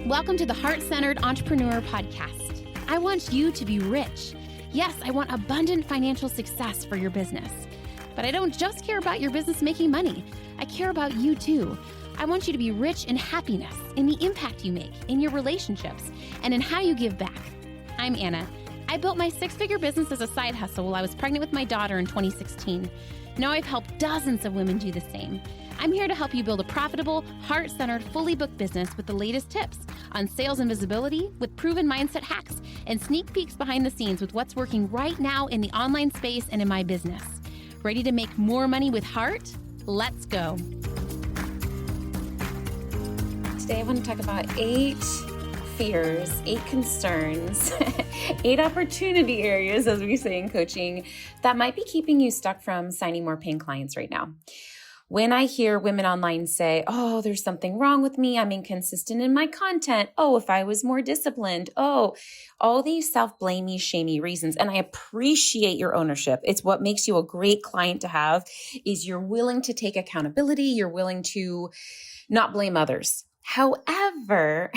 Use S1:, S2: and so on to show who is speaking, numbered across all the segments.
S1: Welcome to the Heart-Centered Entrepreneur Podcast. I want you to be rich. Yes, I want abundant financial success for your business. But I don't just care about your business making money. I care about you too. I want you to be rich in happiness, in the impact you make, in your relationships, and in how you give back. I'm Anna. I built my six-figure business as a side hustle while I was pregnant with my daughter in 2016. Now I've helped dozens of women do the same. I'm here to help you build a profitable, heart-centered, fully booked business with the latest tips on sales and visibility, with proven mindset hacks, and sneak peeks behind the scenes with what's working right now in the online space and in my business. Ready to make more money with heart? Let's go. Today I want to talk about 8 fears, 8 concerns, 8 opportunity areas, as we say in coaching, that might be keeping you stuck from signing more paying clients right now. When I hear women online say, oh, there's something wrong with me, I'm inconsistent in my content, oh, if I was more disciplined, oh, all these self-blamey, shamey reasons, and I appreciate your ownership. It's what makes you a great client to have, is you're willing to take accountability, you're willing to not blame others. However,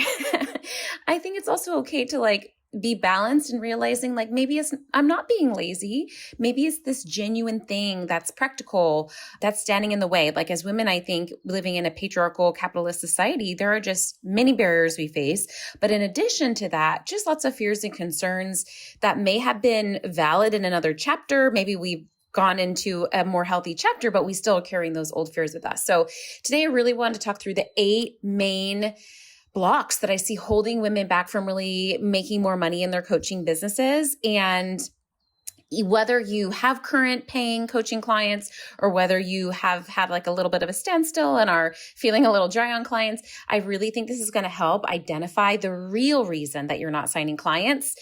S1: I think it's also okay to be balanced and realizing maybe I'm not being lazy. Maybe it's this genuine thing that's practical, that's standing in the way. As women, I think living in a patriarchal capitalist society, there are just many barriers we face. But in addition to that, just lots of fears and concerns that may have been valid in another chapter. Maybe we've gone into a more healthy chapter, but we still are carrying those old fears with us. So today I really wanted to talk through the 8 main blocks that I see holding women back from really making more money in their coaching businesses. And whether you have current paying coaching clients or whether you have had a little bit of a standstill and are feeling a little dry on clients, I really think this is going to help identify the real reason that you're not signing clients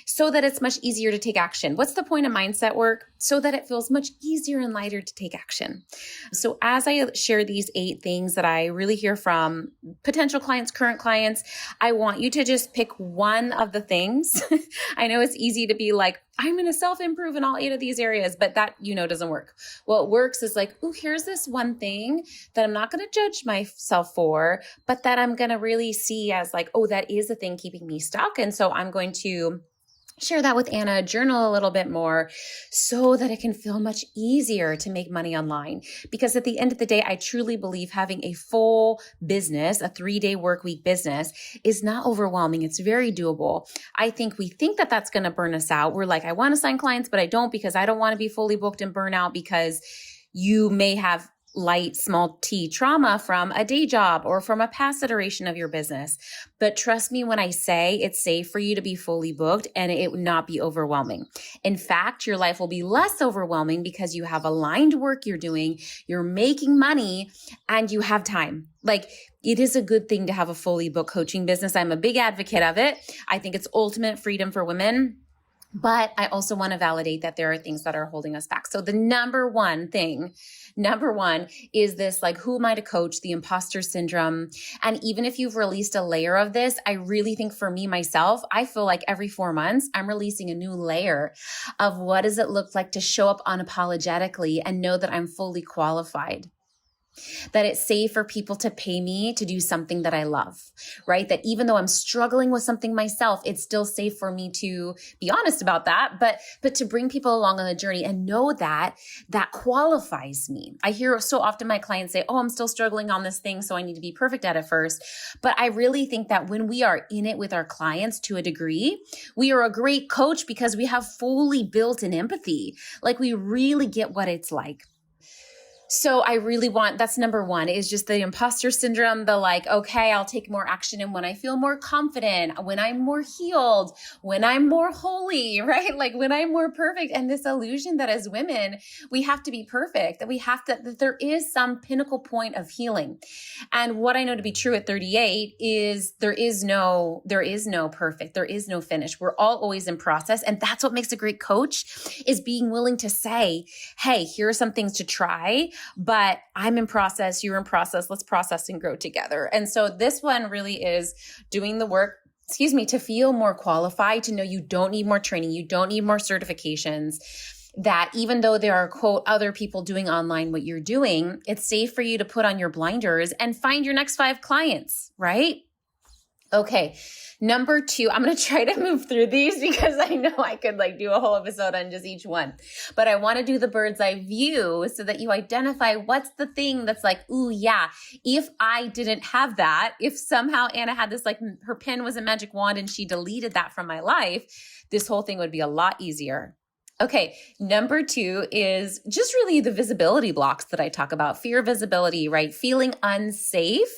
S1: so that it's much easier to take action. What's the point of mindset work? So that it feels much easier and lighter to take action. So as I share these 8 things that I really hear from potential clients, current clients, I want you to just pick one of the things. I know it's easy to be I'm going to self-improve in all 8 of these areas, but that, doesn't work. What works is here's this one thing that I'm not going to judge myself for, but that I'm going to really see as that is the thing keeping me stuck. And so I'm going to share that with Anna, journal a little bit more so that it can feel much easier to make money online. Because at the end of the day, I truly believe having a full business, a 3-day work week business, is not overwhelming. It's very doable. I think we think that that's going to burn us out. We're I want to sign clients, but I don't because I don't want to be fully booked and burn out, because you may have light, small t trauma from a day job or from a past iteration of your business. But trust me when I say it's safe for you to be fully booked and it would not be overwhelming. In fact, your life will be less overwhelming because you have aligned work you're doing, you're making money, and you have time. It is a good thing to have a fully booked coaching business. I'm a big advocate of it. I think it's ultimate freedom for women. But I also want to validate that there are things that are holding us back. So the number one is this, who am I to coach? The imposter syndrome. And even if you've released a layer of this, I really think for me, myself, I feel every 4 months, I'm releasing a new layer of what does it look like to show up unapologetically and know that I'm fully qualified. That it's safe for people to pay me to do something that I love, right? That even though I'm struggling with something myself, it's still safe for me to be honest about that, but to bring people along on the journey and know that that qualifies me. I hear so often my clients say, oh, I'm still struggling on this thing, so I need to be perfect at it first. But I really think that when we are in it with our clients to a degree, we are a great coach because we have fully built in empathy. We really get what it's like. So I really that's number 1, is just the imposter syndrome, okay, I'll take more action. And when I feel more confident, when I'm more healed, when I'm more holy, right? When I'm more perfect, and this illusion that as women, we have to be perfect, that there is some pinnacle point of healing. And what I know to be true at 38 is there is no perfect, there is no finish. We're all always in process. And that's what makes a great coach, is being willing to say, hey, here are some things to try, but I'm in process, you're in process, let's process and grow together. And so this one really is doing the work, to feel more qualified, to know you don't need more training, you don't need more certifications, that even though there are, quote, other people doing online what you're doing, it's safe for you to put on your blinders and find your next 5 clients, right? Okay. Number 2, I'm going to try to move through these because I know I could like do a whole episode on just each one, but I want to do the bird's eye view so that you identify what's the thing that's like, ooh, yeah, if I didn't have that, if somehow Anna had this, like her pen was a magic wand and she deleted that from my life, this whole thing would be a lot easier. Okay, number 2 is just really the visibility blocks that I talk about. Fear of visibility, right? Feeling unsafe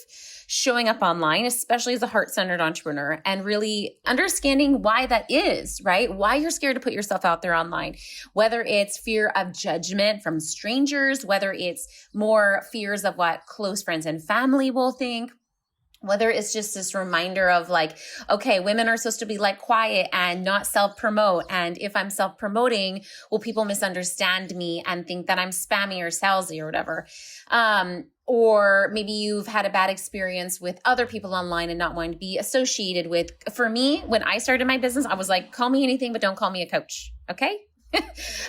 S1: showing up online, especially as a heart-centered entrepreneur, and really understanding why that is, right? Why you're scared to put yourself out there online, whether it's fear of judgment from strangers, whether it's more fears of what close friends and family will think, whether it's just this reminder of like, okay, women are supposed to be like quiet and not self-promote. And if I'm self-promoting, will people misunderstand me and think that I'm spammy or salesy or whatever? Or maybe you've had a bad experience with other people online and not wanting to be associated with. For me, when I started my business, I was like, call me anything, but don't call me a coach. Okay.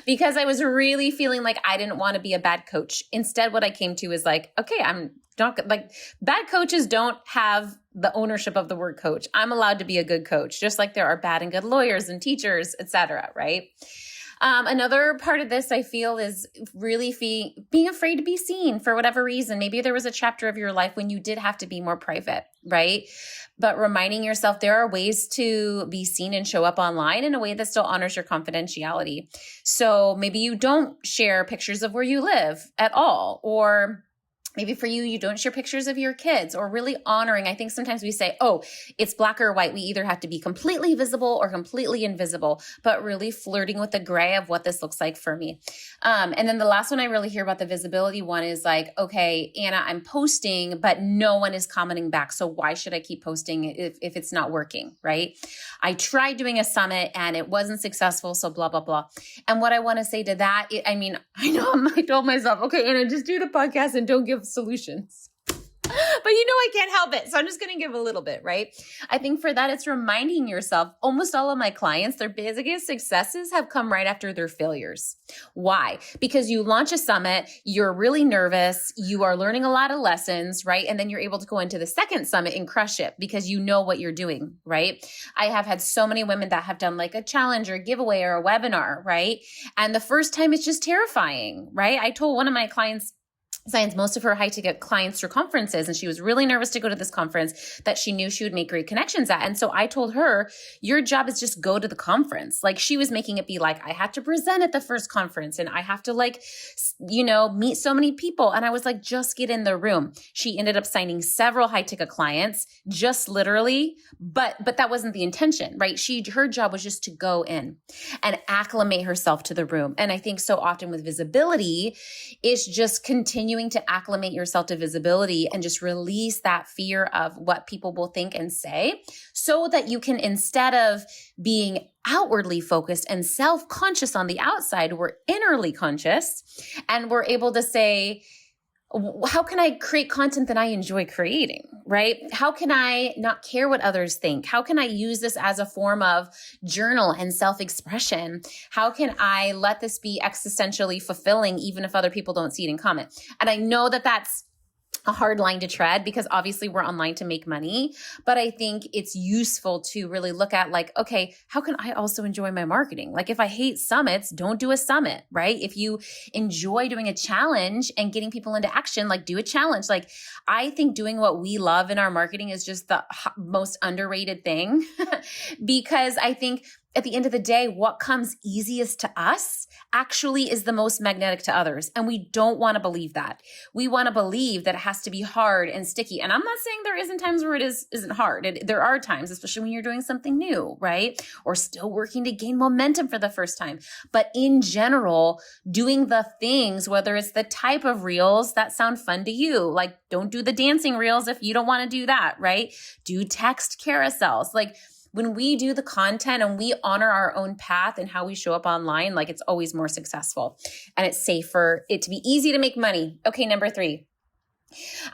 S1: Because I was really feeling like I didn't want to be a bad coach. Instead, what I came to is like, okay, I'm not like bad coaches don't have the ownership of the word coach. I'm allowed to be a good coach, just like there are bad and good lawyers and teachers, etc. Right? Another part of this I feel is really being afraid to be seen for whatever reason. Maybe there was a chapter of your life when you did have to be more private, right? But reminding yourself there are ways to be seen and show up online in a way that still honors your confidentiality. So maybe you don't share pictures of where you live at all, or maybe for you, you don't share pictures of your kids, or really honoring. I think sometimes we say, oh, it's black or white. We either have to be completely visible or completely invisible, but really flirting with the gray of what this looks like for me. And then the last one I really hear about the visibility one is like, okay, Anna, I'm posting, but no one is commenting back. So why should I keep posting if it's not working, right? I tried doing a summit and it wasn't successful. So blah, blah, blah. And what I want to say to that, I know I told myself, okay, Anna, just do the podcast and don't give solutions. But I can't help it. So I'm just going to give a little bit, right? I think for that, it's reminding yourself, almost all of my clients, their biggest successes have come right after their failures. Why? Because you launch a summit, you're really nervous, you are learning a lot of lessons, right? And then you're able to go into the second summit and crush it because you know what you're doing, right? I have had so many women that have done like a challenge or a giveaway or a webinar, right? And the first time it's just terrifying, right? I told one of my clients, signs most of her high ticket clients through conferences. And she was really nervous to go to this conference that she knew she would make great connections at. And so I told her, your job is just go to the conference. Like she was making it be like, I have to present at the first conference and I have to meet so many people. And I was like, just get in the room. She ended up signing several high ticket clients, just literally, but that wasn't the intention, right? Her job was just to go in and acclimate herself to the room. And I think so often with visibility, it's just continuing to acclimate yourself to visibility and just release that fear of what people will think and say so that you can, instead of being outwardly focused and self-conscious on the outside, we're innerly conscious and we're able to say, how can I create content that I enjoy creating, right? How can I not care what others think? How can I use this as a form of journal and self-expression? How can I let this be existentially fulfilling even if other people don't see it and comment? And I know that that's a hard line to tread because obviously we're online to make money, but I think it's useful to really look at like, okay, how can I also enjoy my marketing? Like if I hate summits, don't do a summit, right? If you enjoy doing a challenge and getting people into action, like do a challenge. Like I think doing what we love in our marketing is just the most underrated thing because I think at the end of the day, what comes easiest to us actually is the most magnetic to others. And we don't want to believe that. We want to believe that it has to be hard and sticky. And I'm not saying there isn't times where it isn't hard. There are times, especially when you're doing something new, right? Or still working to gain momentum for the first time. But in general, doing the things, whether it's the type of reels that sound fun to you, like don't do the dancing reels if you don't want to do that, right? Do text carousels. Like when we do the content and we honor our own path and how we show up online, like it's always more successful and it's safe for it to be easy to make money. Okay, number 3.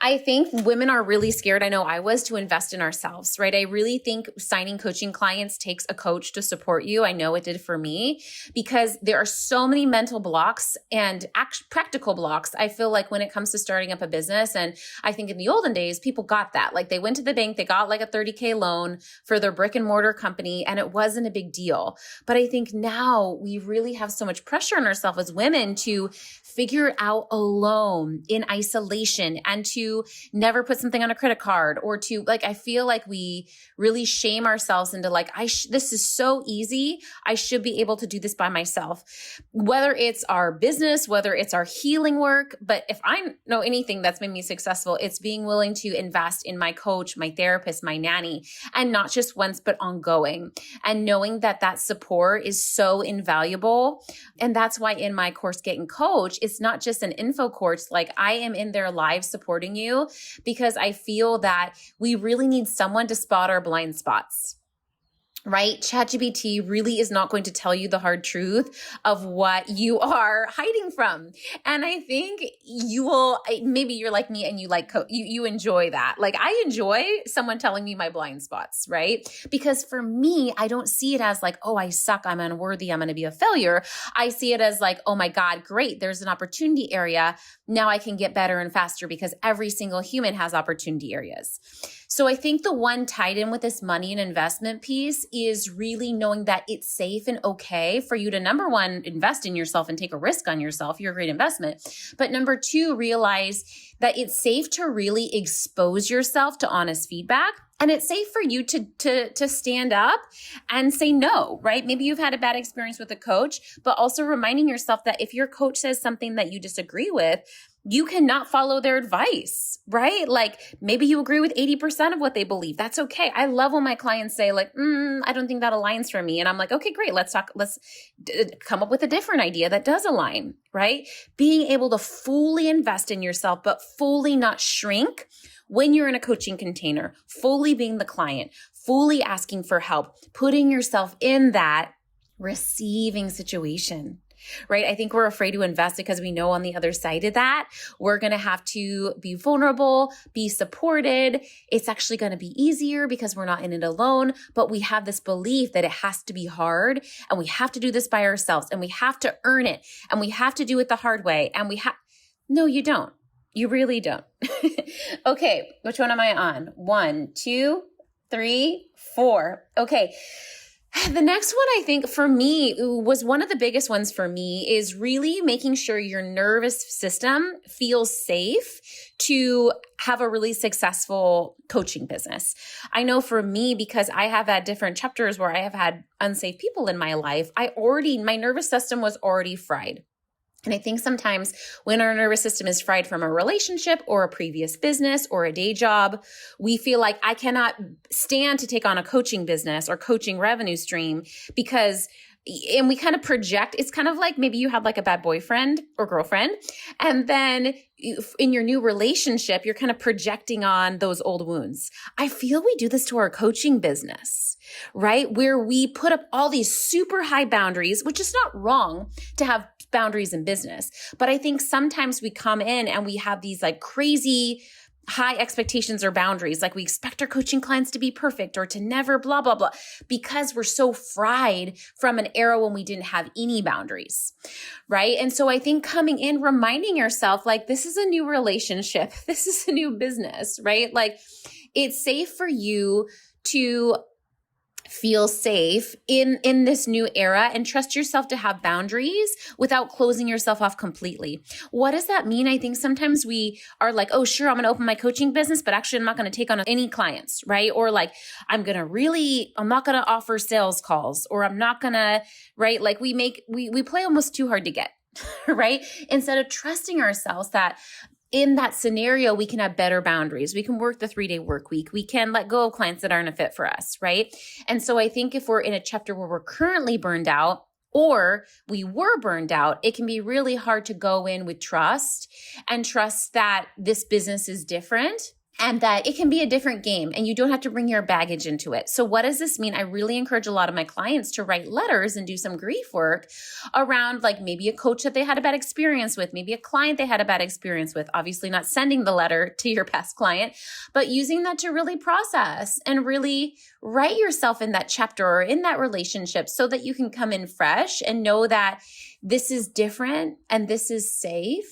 S1: I think women are really scared. I know I was, to invest in ourselves, right? I really think signing coaching clients takes a coach to support you. I know it did for me, because there are so many mental blocks and practical blocks. I feel like when it comes to starting up a business, and I think in the olden days, people got that. Like they went to the bank, they got like a 30K loan for their brick and mortar company, and it wasn't a big deal. But I think now we really have so much pressure on ourselves as women to figure it out alone in isolation, and to never put something on a credit card, or to like, I feel like we really shame ourselves into like, this is so easy. I should be able to do this by myself, whether it's our business, whether it's our healing work. But if I know anything that's made me successful, it's being willing to invest in my coach, my therapist, my nanny, and not just once, but ongoing, and knowing that that support is so invaluable. And that's why in my course, Getting Coach, it's not just an info course. Like I am in there live supporting you, because I feel that we really need someone to spot our blind spots. Right? ChatGPT really is not going to tell you the hard truth of what you are hiding from. And I think you will, maybe you're like me and you like, you enjoy that. Like I enjoy someone telling me my blind spots, right? Because for me, I don't see it as like, oh, I suck, I'm unworthy, I'm going to be a failure. I see it as like, oh my God, great. There's an opportunity area. Now I can get better and faster, because every single human has opportunity areas. So I think the one tied in with this money and investment piece is really knowing that it's safe and okay for you to, number one, invest in yourself and take a risk on yourself. You're a great investment. But number two, realize that it's safe to really expose yourself to honest feedback. And it's safe for you to stand up and say no, right? Maybe you've had a bad experience with a coach, but also reminding yourself that if your coach says something that you disagree with, you cannot follow their advice, right? Like maybe you agree with 80% of what they believe. That's okay. I love when my clients say like, I don't think that aligns for me. And I'm like, okay, great. Let's come up with a different idea that does align, right? Being able to fully invest in yourself, but fully not shrink when you're in a coaching container, fully being the client, fully asking for help, putting yourself in that receiving situation. Right? I think we're afraid to invest because we know on the other side of that, we're going to have to be vulnerable, be supported. It's actually going to be easier because we're not in it alone, but we have this belief that it has to be hard, and we have to do this by ourselves, and we have to earn it, and we have to do it the hard way. And no, you don't. You really don't. Okay. Which one am I on? 1, 2, 3, 4. Okay. The next one, I think for me, was one of the biggest ones for me, is really making sure your nervous system feels safe to have a really successful coaching business. I know for me, because I have had different chapters where I have had unsafe people in my life, my nervous system was already fried. And I think sometimes when our nervous system is fried from a relationship or a previous business or a day job, we feel like I cannot stand to take on a coaching business or coaching revenue stream and we kind of project. It's kind of like maybe you had like a bad boyfriend or girlfriend, and then in your new relationship, you're kind of projecting on those old wounds. I feel we do this to our coaching business, right? Where we put up all these super high boundaries, which is not wrong to have boundaries in business. But I think sometimes we come in and we have these like crazy high expectations or boundaries. Like we expect our coaching clients to be perfect or to never blah, blah, blah, because we're so fried from an era when we didn't have any boundaries, right? And so I think coming in, reminding yourself, like, this is a new relationship. This is a new business, right? Like it's safe for you to feel safe in this new era and trust yourself to have boundaries without closing yourself off completely. What does that mean? I think sometimes we are like, oh, sure, I'm going to open my coaching business, but actually I'm not going to take on any clients, right? Or like, I'm not going to offer sales calls, or I'm not going to, right? Like we play almost too hard to get, right? Instead of trusting ourselves that in that scenario, we can have better boundaries. We can work the 3-day work week. We can let go of clients that aren't a fit for us, right? And so I think if we're in a chapter where we're currently burned out, or we were burned out, it can be really hard to go in with trust and trust that this business is different and that it can be a different game and you don't have to bring your baggage into it. So what does this mean? I really encourage a lot of my clients to write letters and do some grief work around like maybe a coach that they had a bad experience with, maybe a client they had a bad experience with, obviously not sending the letter to your past client, but using that to really process and really write yourself in that chapter or in that relationship so that you can come in fresh and know that this is different and this is safe.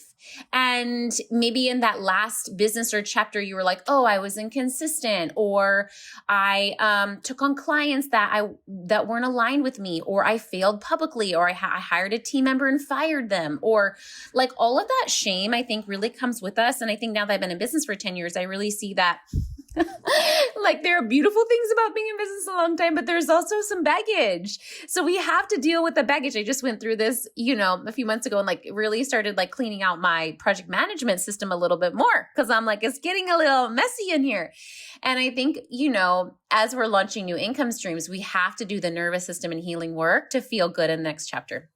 S1: And maybe in that last business or chapter, you were like, oh, I was inconsistent, or I took on clients that weren't aligned with me, or I failed publicly, or I hired a team member and fired them, or like all of that shame, I think really comes with us. And I think now that I've been in business for 10 years, I really see that like there are beautiful things about being in business a long time, but there's also some baggage. So we have to deal with the baggage. I just went through this, a few months ago and like really started like cleaning out my project management system a little bit more because I'm like, it's getting a little messy in here. And I think, as we're launching new income streams, we have to do the nervous system and healing work to feel good in the next chapter.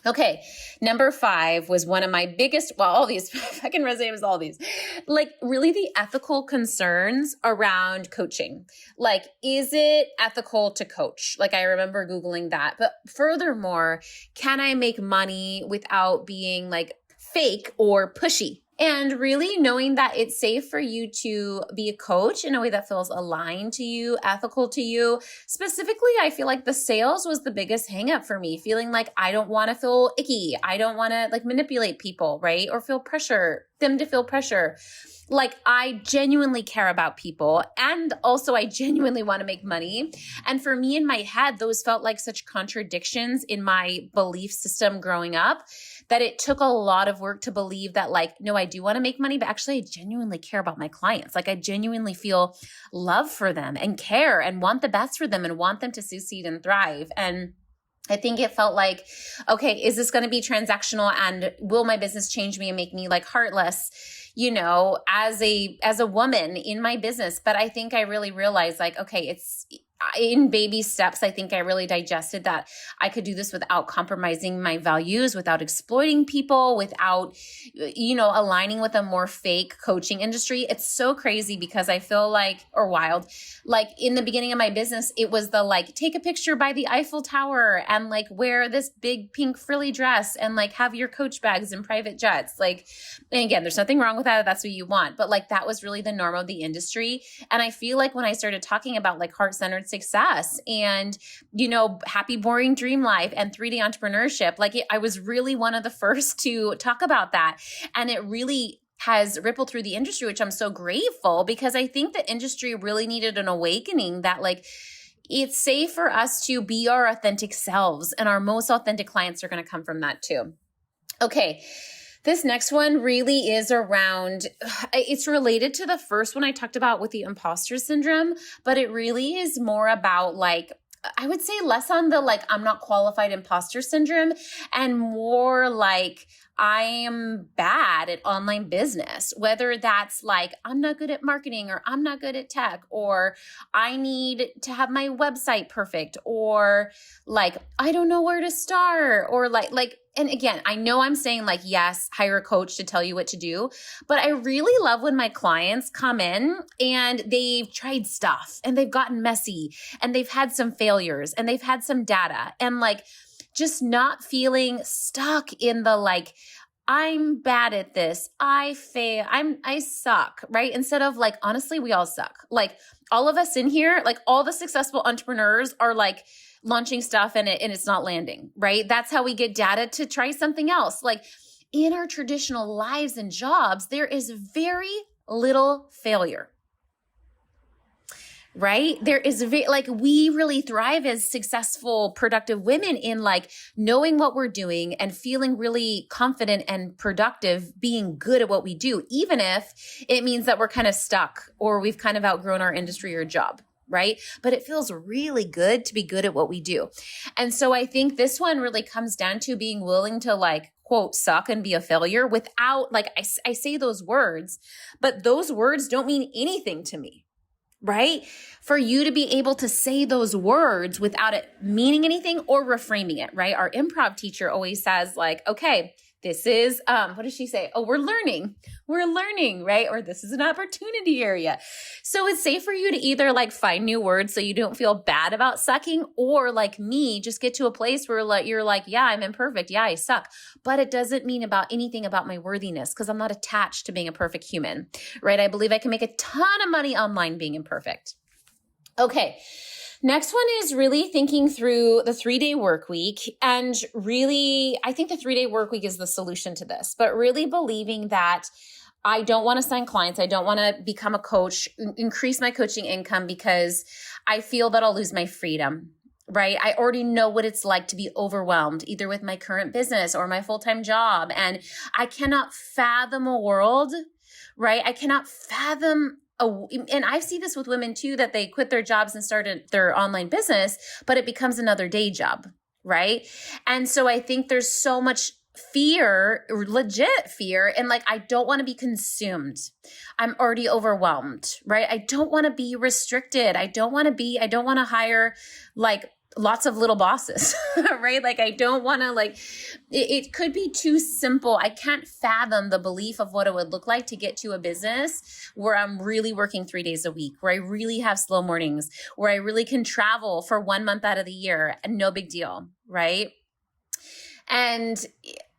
S1: Okay, number 5 was one of my biggest, all these, I can resonate with all these, like really the ethical concerns around coaching. Like, is it ethical to coach? Like I remember Googling that, but furthermore, can I make money without being like fake or pushy? And really knowing that it's safe for you to be a coach in a way that feels aligned to you, ethical to you. Specifically, I feel like the sales was the biggest hang up for me, feeling like I don't want to feel icky. I don't want to like manipulate people, right? Or feel them to feel pressure. Like I genuinely care about people and also I genuinely want to make money. And for me in my head, those felt like such contradictions in my belief system growing up that it took a lot of work to believe that like, no, I do want to make money, but actually I genuinely care about my clients. Like I genuinely feel love for them and care and want the best for them and want them to succeed and thrive. And I think it felt like, okay, is this going to be transactional and will my business change me and make me like heartless, as a woman in my business? But I think I really realized like, okay, it's in baby steps. I think I really digested that I could do this without compromising my values, without exploiting people, without, aligning with a more fake coaching industry. It's so crazy because I feel like, or wild, like in the beginning of my business, it was the like, take a picture by the Eiffel Tower and like wear this big pink frilly dress and like have your coach bags and private jets. Like, and again, there's nothing wrong with that if that's what you want, but like that was really the norm of the industry. And I feel like when I started talking about like heart-centered success and, happy, boring dream life and 3D entrepreneurship, I was really one of the first to talk about that. And it really has rippled through the industry, which I'm so grateful because I think the industry really needed an awakening that like, it's safe for us to be our authentic selves and our most authentic clients are going to come from that too. Okay. This next one really is it's related to the first one I talked about with the imposter syndrome, but it really is more about like, I would say less on the like, I'm not qualified imposter syndrome and more like, I am bad at online business, whether that's like, I'm not good at marketing or I'm not good at tech, or I need to have my website perfect, or like, I don't know where to start, or like, and again, I know I'm saying like, yes, hire a coach to tell you what to do, but I really love when my clients come in and they've tried stuff and they've gotten messy and they've had some failures and they've had some data and like, just not feeling stuck in the like, I'm bad at this. I fail. I suck, right? Instead of like, honestly, we all suck. Like all of us in here, like all the successful entrepreneurs are like launching stuff and it's not landing, right? That's how we get data to try something else. Like in our traditional lives and jobs, there is very little failure. Right? There is we really thrive as successful, productive women in like knowing what we're doing and feeling really confident and productive, being good at what we do, even if it means that we're kind of stuck or we've kind of outgrown our industry or job. Right? But it feels really good to be good at what we do. And so I think this one really comes down to being willing to like, quote, suck and be a failure without like, I say those words, but those words don't mean anything to me. Right? For you to be able to say those words without it meaning anything or reframing it, right? Our improv teacher always says like, okay, This is, what does she say? Oh, we're learning, right? Or this is an opportunity area. So it's safe for you to either like find new words so you don't feel bad about sucking, or like me, just get to a place where like, you're like, yeah, I'm imperfect. Yeah, I suck. But it doesn't mean about anything about my worthiness, because I'm not attached to being a perfect human, right? I believe I can make a ton of money online being imperfect. Okay. Next one is really thinking through the 3-day work week. And really, I think the 3-day work week is the solution to this, but really believing that I don't want to sign clients. I don't want to become a coach, increase my coaching income because I feel that I'll lose my freedom, right? I already know what it's like to be overwhelmed, either with my current business or my full-time job. And I cannot fathom a world, right? I cannot fathom and I see this with women too, that they quit their jobs and started their online business, but it becomes another day job, right? And so I think there's so much fear, legit fear, and like, I don't want to be consumed. I'm already overwhelmed, right? I don't want to be restricted. I don't want to hire like lots of little bosses, right? Like, I don't want to it could be too simple. I can't fathom the belief of what it would look like to get to a business where I'm really working 3 days a week, where I really have slow mornings, where I really can travel for 1 month out of the year and no big deal, right? And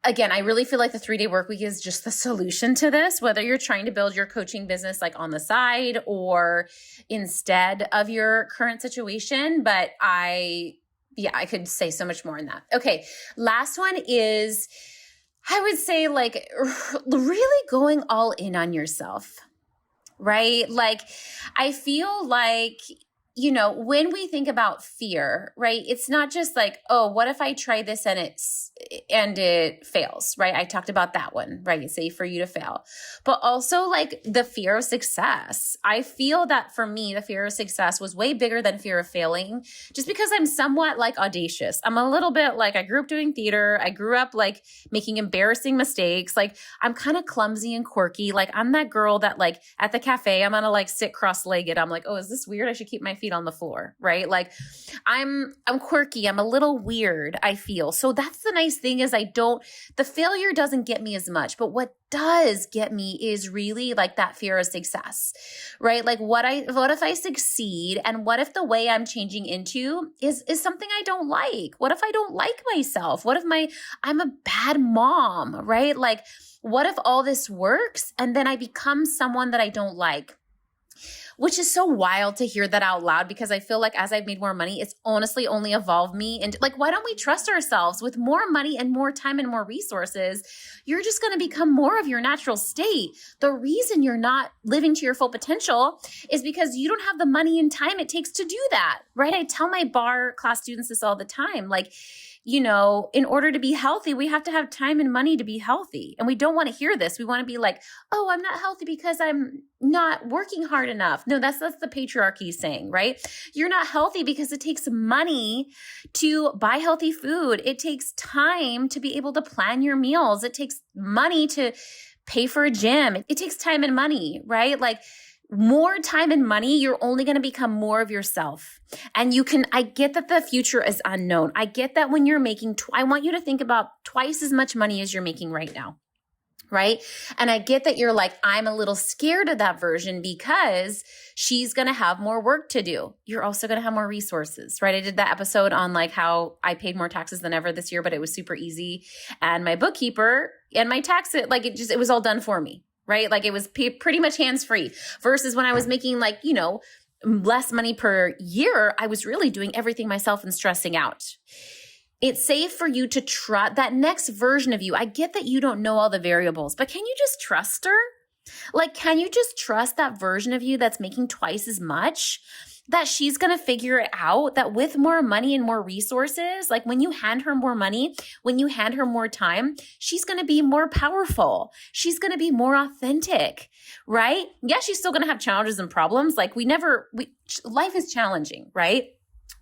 S1: again, I really feel like the 3-day work week is just the solution to this, whether you're trying to build your coaching business like on the side or instead of your current situation. But I could say so much more in that. Okay. Last one is, I would say like really going all in on yourself, right? Like, I feel like, when we think about fear, right, it's not just like, oh, what if I try this and it fails, right? I talked about that one, right? It's safe for you to fail. But also like the fear of success. I feel that for me, the fear of success was way bigger than fear of failing, just because I'm somewhat like audacious. I'm a little bit like, I grew up doing theater. I grew up like making embarrassing mistakes. Like, I'm kind of clumsy and quirky. Like, I'm that girl that like at the cafe, I'm going to like sit cross-legged. I'm like, oh, is this weird? I should keep my feet on the floor, right? Like, I'm quirky. I'm a little weird, I feel. So that's the nice thing, is the failure doesn't get me as much, but what does get me is really like that fear of success, right? Like, what if I succeed, and what if the way I'm changing into is something I don't like? What if I don't like myself? What if I'm a bad mom, right? Like, what if all this works and then I become someone that I don't like? Which is so wild to hear that out loud, because I feel like as I've made more money, it's honestly only evolved me. And like, why don't we trust ourselves? With more money and more time and more resources, you're just going to become more of your natural state. The reason you're not living to your full potential is because you don't have the money and time it takes to do that, right? I tell my bar class students this all the time. Like, in order to be healthy, we have to have time and money to be healthy. And we don't want to hear this. We want to be like, oh, I'm not healthy because I'm not working hard enough. No, that's the patriarchy saying, right? You're not healthy because it takes money to buy healthy food. It takes time to be able to plan your meals. It takes money to pay for a gym. It takes time and money, right? Like, more time and money, you're only going to become more of yourself. And I get that the future is unknown. I get that when you're making, I want you to think about twice as much money as you're making right now, right? And I get that you're like, I'm a little scared of that version because she's going to have more work to do. You're also going to have more resources, right? I did that episode on like how I paid more taxes than ever this year, but it was super easy. And my bookkeeper and my tax, it was all done for me. Right? Like, it was pretty much hands-free, versus when I was making less money per year, I was really doing everything myself and stressing out. It's safe for you to trust that next version of you. I get that you don't know all the variables, but can you just trust her? Like, can you just trust that version of you that's making twice as much? That she's going to figure it out, that with more money and more resources, like when you hand her more money, when you hand her more time, she's going to be more powerful. She's going to be more authentic, right? Yeah, she's still going to have challenges and problems. Like life is challenging, right?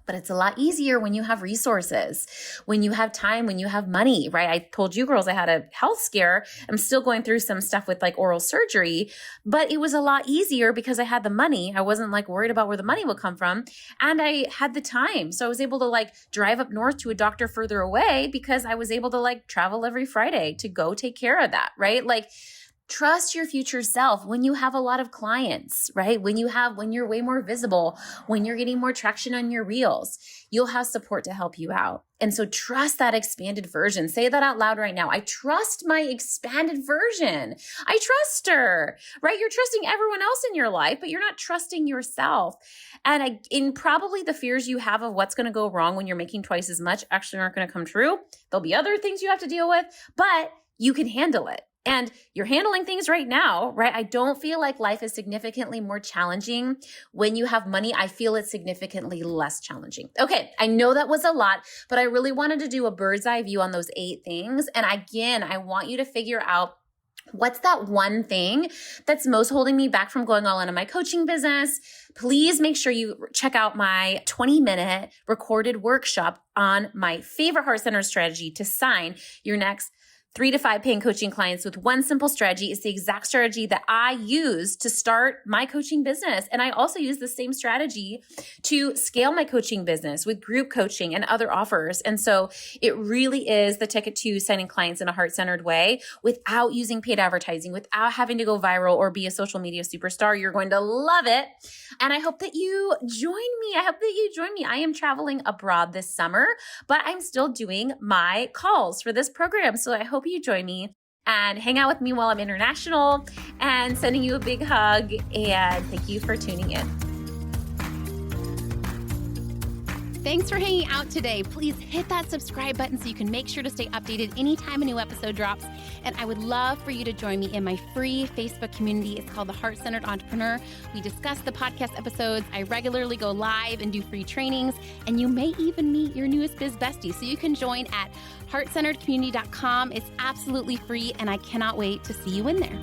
S1: But it's a lot easier when you have resources, when you have time, when you have money, right? I told you girls I had a health scare. I'm still going through some stuff with like oral surgery, but it was a lot easier because I had the money. I wasn't like worried about where the money would come from, and I had the time. So I was able to like drive up north to a doctor further away because I was able to like travel every Friday to go take care of that, right? Like, trust your future self when you have a lot of clients, right? When you're way more visible, when you're getting more traction on your reels, you'll have support to help you out. And so trust that expanded version. Say that out loud right now. I trust my expanded version. I trust her, right? You're trusting everyone else in your life, but you're not trusting yourself. And in probably the fears you have of what's going to go wrong when you're making twice as much actually aren't going to come true. There'll be other things you have to deal with, but you can handle it. And you're handling things right now, right? I don't feel like life is significantly more challenging when you have money. I feel it's significantly less challenging. Okay, I know that was a lot, but I really wanted to do a bird's eye view on those 8 things. And again, I want you to figure out what's that one thing that's most holding me back from going all in on my coaching business. Please make sure you check out my 20-minute recorded workshop on my favorite heart-centered strategy to sign your next 3 to 5 paying coaching clients with one simple strategy. Is the exact strategy that I use to start my coaching business. And I also use the same strategy to scale my coaching business with group coaching and other offers. And so it really is the ticket to signing clients in a heart-centered way without using paid advertising, without having to go viral or be a social media superstar. You're going to love it. And I hope that you join me. I am traveling abroad this summer, but I'm still doing my calls for this program. So I hope you join me and hang out with me while I'm international, and sending you a big hug, and thank you for tuning in.
S2: Thanks for hanging out today. Please hit that subscribe button so you can make sure to stay updated anytime a new episode drops. And I would love for you to join me in my free Facebook community. It's called The Heart-Centered Entrepreneur. We discuss the podcast episodes. I regularly go live and do free trainings. And you may even meet your newest biz bestie. So you can join at heartcenteredcommunity.com. It's absolutely free, and I cannot wait to see you in there.